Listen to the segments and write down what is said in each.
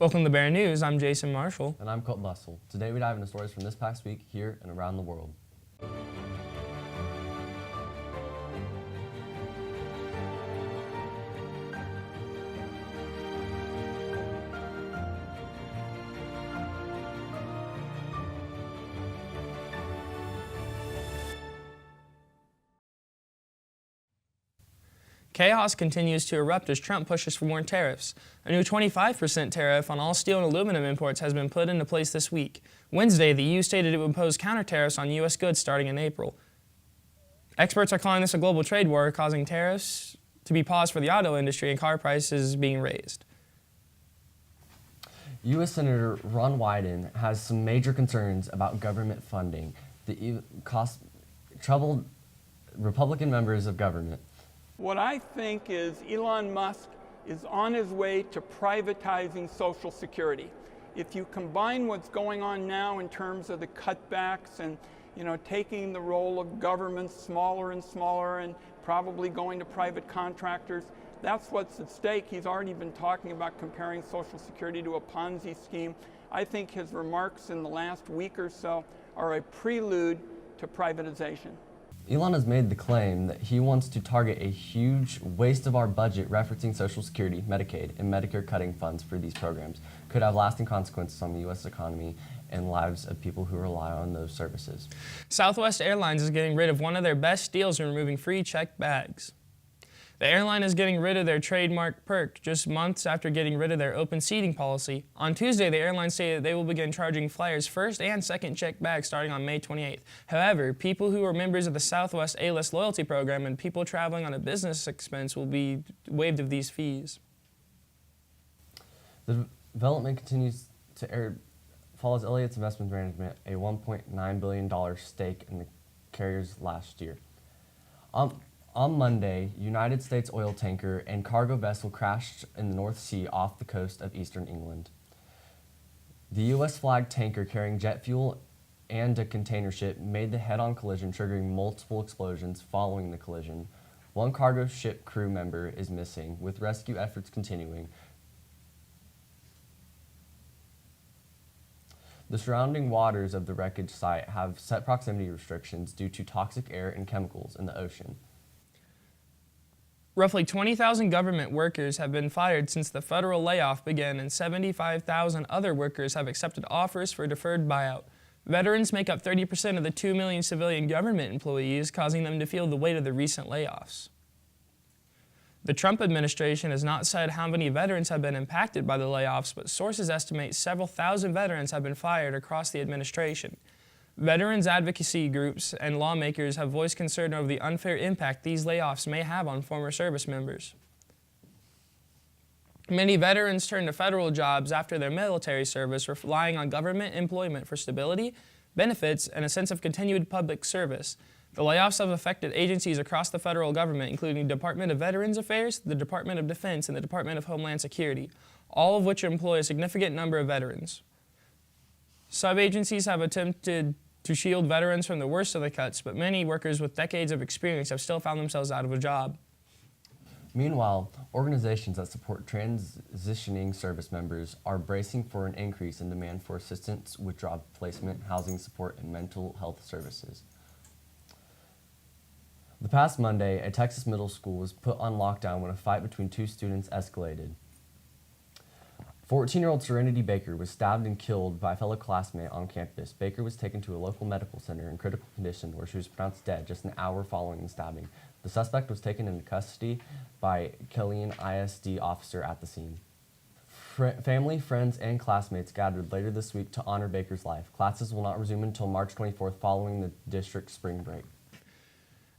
Welcome to Bear News. I'm Jason Marshall. And I'm Colton Bussell. Today we dive into stories from this past week here and around the world. Chaos continues to erupt as Trump pushes for more tariffs. A new 25% tariff on all steel and aluminum imports has been put into place this week. Wednesday, the EU stated it would impose counter tariffs on U.S. goods starting in April. Experts are calling this a global trade war, causing tariffs to be paused for the auto industry and car prices being raised. U.S. Senator Ron Wyden has some major concerns about government funding. The troubled Republican members of government. What I think is Elon Musk is on his way to privatizing Social Security. If you combine what's going on now in terms of the cutbacks and taking the role of government smaller and smaller and probably going to private contractors, that's what's at stake. He's already been talking about comparing Social Security to a Ponzi scheme. I think his remarks in the last week or so are a prelude to privatization. Elon has made the claim that he wants to target a huge waste of our budget referencing Social Security, Medicaid, and Medicare cutting funds for these programs could have lasting consequences on the U.S. economy and lives of people who rely on those services. Southwest Airlines is getting rid of one of their best deals in removing free checked bags. The airline is getting rid of their trademark perk just months after getting rid of their open seating policy. On Tuesday, the airline stated they will begin charging flyers first and second checked bags starting on May 28th. However, people who are members of the Southwest A-List loyalty program and people traveling on a business expense will be waived of these fees. The development continues to follows Elliott's Investment Management, a $1.9 billion stake in the carriers last year. On Monday, United States oil tanker and cargo vessel crashed in the North Sea off the coast of eastern England. The U.S.-flagged tanker carrying jet fuel and a container ship made the head-on collision, triggering multiple explosions following the collision. One cargo ship crew member is missing, with rescue efforts continuing. The surrounding waters of the wreckage site have set proximity restrictions due to toxic air and chemicals in the ocean. Roughly 20,000 government workers have been fired since the federal layoff began, and 75,000 other workers have accepted offers for deferred buyout. Veterans make up 30% of the 2 million civilian government employees, causing them to feel the weight of the recent layoffs. The Trump administration has not said how many veterans have been impacted by the layoffs, but sources estimate several thousand veterans have been fired across the administration. Veterans advocacy groups and lawmakers have voiced concern over the unfair impact these layoffs may have on former service members. Many veterans turn to federal jobs after their military service, relying on government employment for stability, benefits, and a sense of continued public service. The layoffs have affected agencies across the federal government, including the Department of Veterans Affairs, the Department of Defense, and the Department of Homeland Security, all of which employ a significant number of veterans. Sub-agencies have attempted to shield veterans from the worst of the cuts, but many workers with decades of experience have still found themselves out of a job. Meanwhile, organizations that support transitioning service members are bracing for an increase in demand for assistance with job placement, housing support, and mental health services. The past Monday, a Texas middle school was put on lockdown when a fight between two students escalated. 14-year-old Serenity Baker was stabbed and killed by a fellow classmate on campus. Baker was taken to a local medical center in critical condition where she was pronounced dead just an hour following the stabbing. The suspect was taken into custody by Killeen ISD officer at the scene. Family, friends, and classmates gathered later this week to honor Baker's life. Classes will not resume until March 24th following the district's spring break.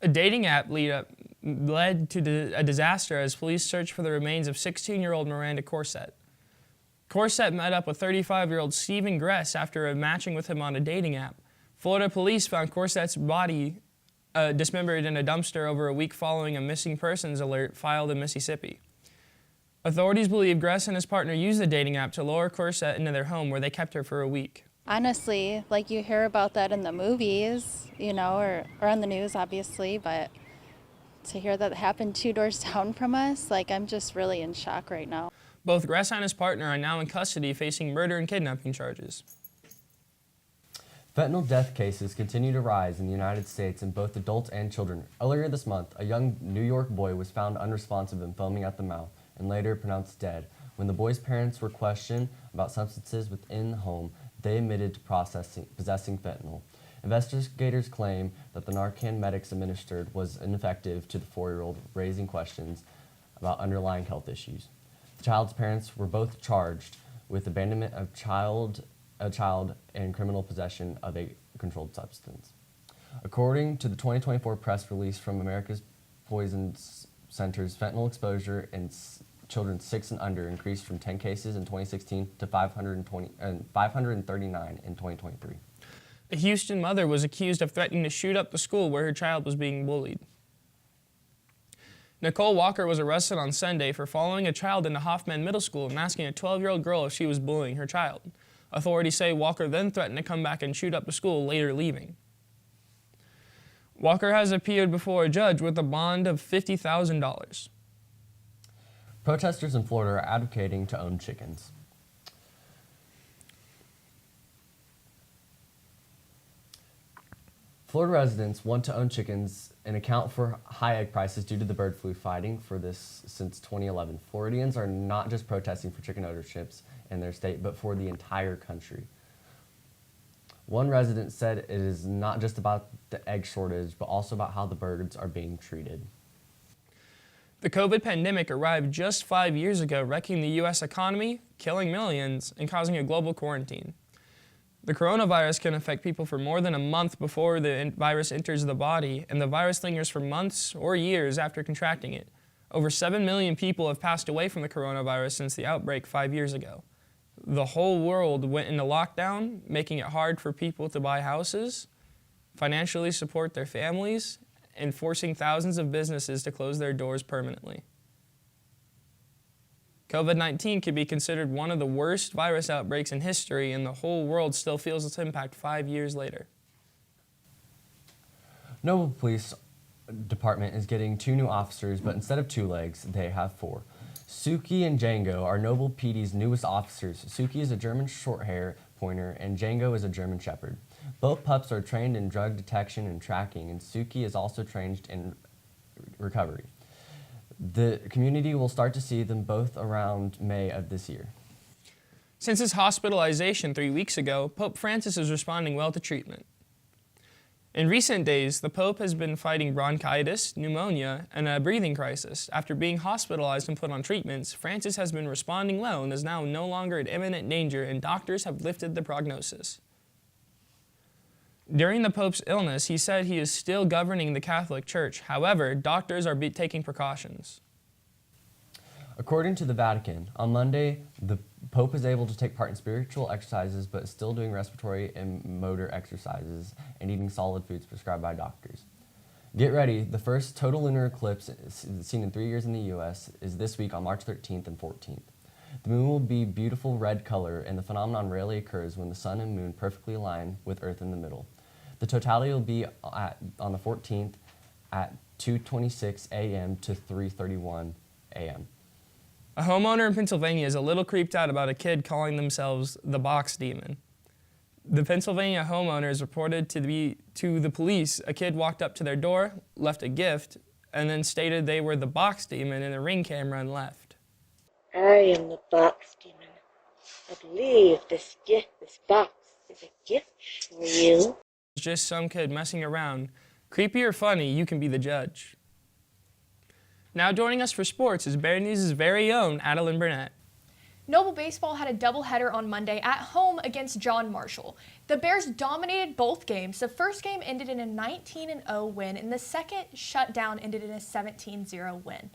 A dating app led to a disaster as police searched for the remains of 16-year-old Miranda Corsett. Corsett met up with 35-year-old Stephen Gress after matching with him on a dating app. Florida police found Corsett's body dismembered in a dumpster over a week following a missing persons alert filed in Mississippi. Authorities believe Gress and his partner used the dating app to lure Corsett into their home, where they kept her for a week. Honestly, like, you hear about that in the movies, or on the news, obviously, but to hear that happened 2 doors down from us, I'm just really in shock right now. Both Gressa and his partner are now in custody facing murder and kidnapping charges. Fentanyl death cases continue to rise in the United States in both adults and children. Earlier this month, a young New York boy was found unresponsive and foaming at the mouth and later pronounced dead. When the boy's parents were questioned about substances within the home, they admitted to possessing fentanyl. Investigators claim that the Narcan medics administered was ineffective to the 4-year-old, raising questions about underlying health issues. The child's parents were both charged with abandonment of a child and criminal possession of a controlled substance. According to the 2024 press release from America's Poison Center's fentanyl exposure in children 6 and under increased from 10 cases in 2016 to 539 in 2023. A Houston mother was accused of threatening to shoot up the school where her child was being bullied. Nicole Walker was arrested on Sunday for following a child into Hoffman Middle School and asking a 12-year-old girl if she was bullying her child. Authorities say Walker then threatened to come back and shoot up the school, later leaving. Walker has appeared before a judge with a bond of $50,000. Protesters in Florida are advocating to own chickens. Florida residents want to own chickens and account for high egg prices due to the bird flu, fighting for this since 2011. Floridians are not just protesting for chicken ownerships in their state, but for the entire country. One resident said it is not just about the egg shortage, but also about how the birds are being treated. The COVID pandemic arrived just 5 years ago, wrecking the U.S. economy, killing millions, and causing a global quarantine. The coronavirus can affect people for more than a month before the virus enters the body, and the virus lingers for months or years after contracting it. Over 7 million people have passed away from the coronavirus since the outbreak 5 years ago. The whole world went into lockdown, making it hard for people to buy houses, financially support their families, and forcing thousands of businesses to close their doors permanently. COVID-19 could be considered one of the worst virus outbreaks in history, and the whole world still feels its impact 5 years later. Noble Police Department is getting 2 new officers, but instead of 2 legs, they have 4. Suki and Django are Noble PD's newest officers. Suki is a German Shorthair Pointer, and Django is a German Shepherd. Both pups are trained in drug detection and tracking, and Suki is also trained in recovery. The community will start to see them both around May of this year. Since his hospitalization 3 weeks ago, Pope Francis is responding well to treatment. In recent days, the Pope has been fighting bronchitis, pneumonia, and a breathing crisis. After being hospitalized and put on treatments, Francis has been responding well and is now no longer in imminent danger, and doctors have lifted the prognosis. During the Pope's illness, he said he is still governing the Catholic Church. However, doctors are taking precautions. According to the Vatican, on Monday, the Pope is able to take part in spiritual exercises, but is still doing respiratory and motor exercises and eating solid foods prescribed by doctors. Get ready, the first total lunar eclipse seen in 3 years in the U.S. is this week on March 13th and 14th. The moon will be beautiful red color, and the phenomenon rarely occurs when the sun and moon perfectly align with Earth in the middle. The totality will be on the 14th at 2:26 a.m. to 3:31 a.m. A homeowner in Pennsylvania is a little creeped out about a kid calling themselves the Box Demon. The Pennsylvania homeowner is reported to the police. A kid walked up to their door, left a gift, and then stated they were the Box Demon in a Ring camera and left. I am the Box Demon. I believe this box is a gift for you. It's just some kid messing around. Creepy or funny, you can be the judge. Now joining us for sports is Bear News' very own Adeline Burnett. Noble Baseball had a doubleheader on Monday at home against John Marshall. The Bears dominated both games. The first game ended in a 19-0 win, and the second shutdown ended in a 17-0 win.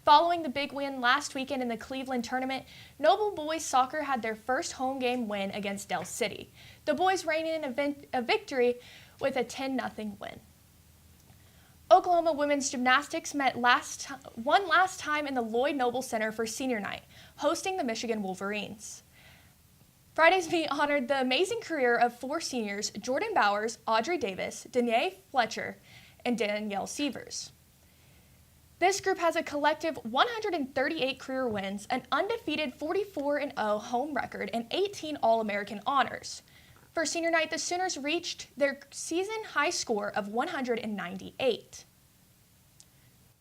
Following the big win last weekend in the Cleveland tournament, Noble Boys Soccer had their first home game win against Dell City. The boys reigned in a victory with a 10-0 win. Oklahoma women's gymnastics one last time in the Lloyd Noble Center for senior night, hosting the Michigan Wolverines. Friday's meet honored the amazing career of 4 seniors, Jordan Bowers, Audrey Davis, Danae Fletcher, and Danielle Sievers. This group has a collective 138 career wins, an undefeated 44-0 home record, and 18 All-American honors. For senior night, the Sooners reached their season high score of 198.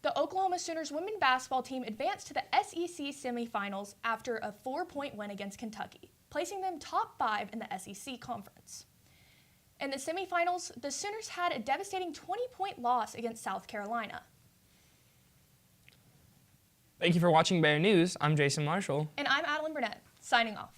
The Oklahoma Sooners women basketball team advanced to the SEC semifinals after a 4-point win against Kentucky, placing them top 5 in the SEC conference. In the semifinals, the Sooners had a devastating 20-point loss against South Carolina. Thank you for watching Bear News. I'm Jason Marshall. And I'm Adeline Burnett, signing off.